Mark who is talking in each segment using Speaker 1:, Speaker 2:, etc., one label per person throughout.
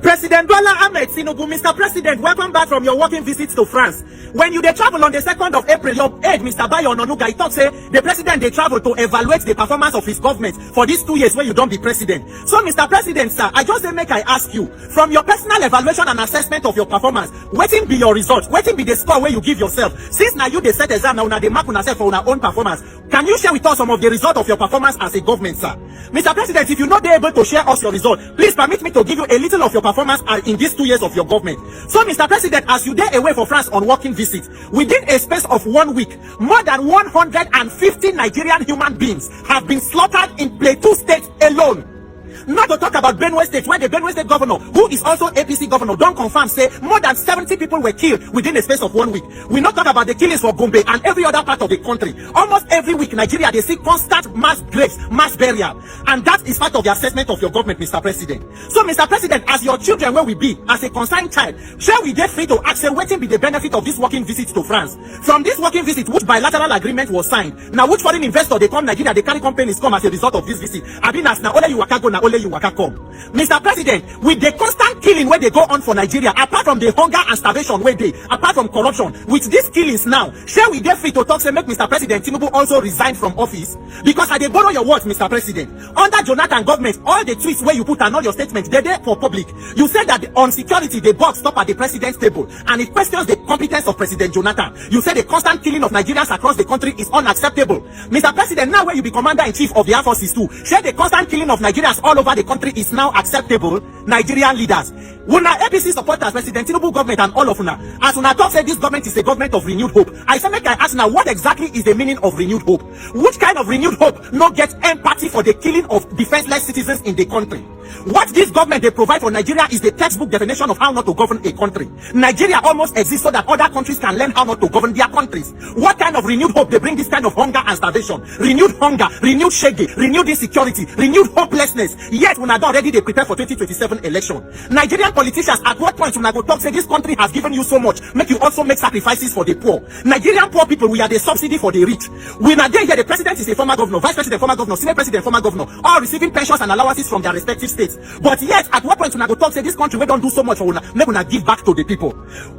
Speaker 1: President Bola Ahmed Tinubu, Mr. President, welcome back from your working visit to France. When you dey travel on the 2nd of April, your aide, Mr. Bayo Ononuga, he talk say the president dey travel to evaluate the performance of his government for these 2 years when you don't be president. So, Mr. President, sir, I just say make I ask you, from your personal evaluation and assessment of your performance, wetin be your result? Wetin be the score where you give yourself? Since now you dey set exam, now una dey mark una self for una own performance. Can you share with us some of the result of your performance as a government, sir? Mr. President, if you're not able to share us your result, please permit me to give you a little of your performance in these 2 years of your government. So, Mr. President, as you dey away for France on working visit, within a space of 1 week, more than 150 Nigerian human beings have been slaughtered in Plateau State alone. Not to talk about Benue State, where the Benue State governor, who is also APC governor, don't confirm, say more than 70 people were killed within a space of 1 week. We not talk about the killings for Gombe and every other part of the country. Almost every week, Nigeria, they see constant mass graves, mass burial. And that is part of the assessment of your government, Mr. President. So, Mr. President, as your children, where we be, as a concerned child, shall we get free to ask, what will be the benefit of this working visit to France? From this working visit, which bilateral agreement was signed, now which foreign investor, they come Nigeria, they carry companies come as a result of this visit. I've been asked, now only you waka go, now only you waka come. Mr. President, with the constant killing where they go on for Nigeria, apart from the hunger and starvation where they, apart from corruption, with these killings now, shall we get free to talk, say make Mr. President Tinubu also resign from office? Because I dey borrow your words, Mr. President. Under Jonathan government, all the tweets where you put and all your statements, they're there for public. You said that on security, the box stop at the president's table, and it questions the competence of President Jonathan. You said the constant killing of Nigerians across the country is unacceptable. Mr. President, now where you be commander-in-chief of the Air Forces too, share the constant killing of Nigerians all over the country is now acceptable. Nigerian leaders, una APC supporters, President Tinubu government and all of una, as una talk say this government is a government of renewed hope, I say make I ask now, what exactly is the meaning of renewed hope? Which kind of renewed hope not get empathy for the killing of defenseless citizens in the country? What this government they provide for Nigeria is the textbook definition of how not to govern a country. Nigeria almost exists so that other countries can learn how not to govern their countries. What kind of renewed hope they bring this kind of hunger and starvation? Renewed hunger, renewed shaggy, renewed insecurity, renewed hopelessness. Yet when I already they prepare for 2027 election. Nigerian politicians, at what point when I go talk say this country has given you so much, make you also make sacrifices for the poor? Nigerian poor people, we are the subsidy for the rich. When I here, the president is a former governor, vice president former governor, senate president former governor, all receiving pensions and allowances from their respective states. But yet, at what point when I go talk say this country we don't do so much for una, make una give back to the people?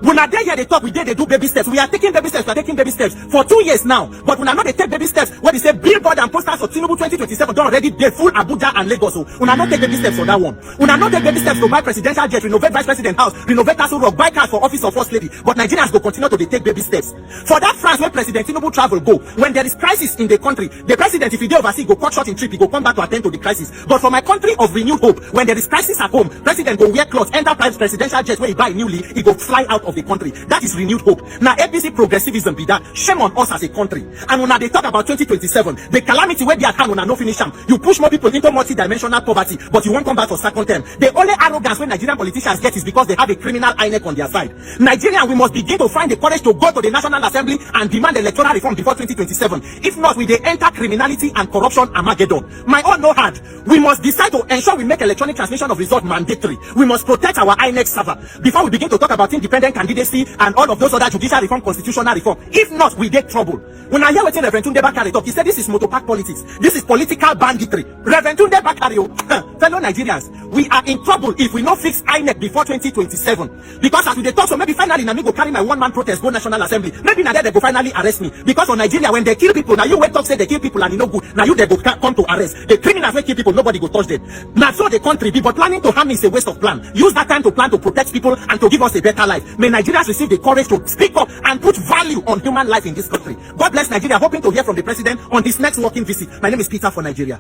Speaker 1: When I here they talk, they do baby steps. We are taking baby steps. We are taking baby steps for 2 years now. But when I know they take baby steps, where they say billboard and posters for Tinubu 2027 don't already they full Abuja and Lagos. So when I not take baby steps for that one, when I not take baby steps to buy presidential jet, renovate vice president house, renovate Castle Rock, buy cars for office of first lady. But Nigerians go continue to take baby steps. For that France where President Tinubu travel go, when there is crisis in the country, the president, if he dey overseas, go cut short in trip, he go come back to attend to the crisis. But for my country of renewed hope, when there is crisis at home, president go wear clothes, enter presidential jet where he buy newly, he go fly out of the country. That is renewed hope. Now APC progressivism be that. Shame on us as a country. And when they talk about 2027, the calamity where they are when no finish them, you push more people into multi-dimensional poverty, but you won't come back for second term. The only arrogance when Nigerian politicians get is because they have a criminal INEC on their side. Nigerian, we must begin to find the courage to go to the National Assembly and demand electoral reform before 2027. If not, we they enter criminality and corruption Armageddon. My own no hard. We must decide to ensure we make electronic transmission of results mandatory. We must protect our INEC server before we begin to talk about independent candidacy and all of those other judicial reform, constitutional reform. If not, we get trouble. When I hear what Reverend Tunde Bakare talk, he said this is motopark politics. This is political banditry. Reverend Tunde Bakare, fellow Nigerians, we are in trouble if we not fix INEC before 2027. Because as we dey talk, so maybe finally na me go carry my one-man protest go National Assembly. Maybe na there they go finally arrest me. Because for Nigeria, when they kill people, now you wait talk say they kill people and you no good. Now you they go come to arrest. The criminals wey kill people, nobody go touch them. Now so the country be, but planning to harm me is a waste of plan. Use that time to plan to protect people and to give us a better life. May Nigerians receive the courage to speak up and put value on human life in this country. God bless Nigeria. Hoping to hear from the president on this next working visit. My name is Peter for Nigeria.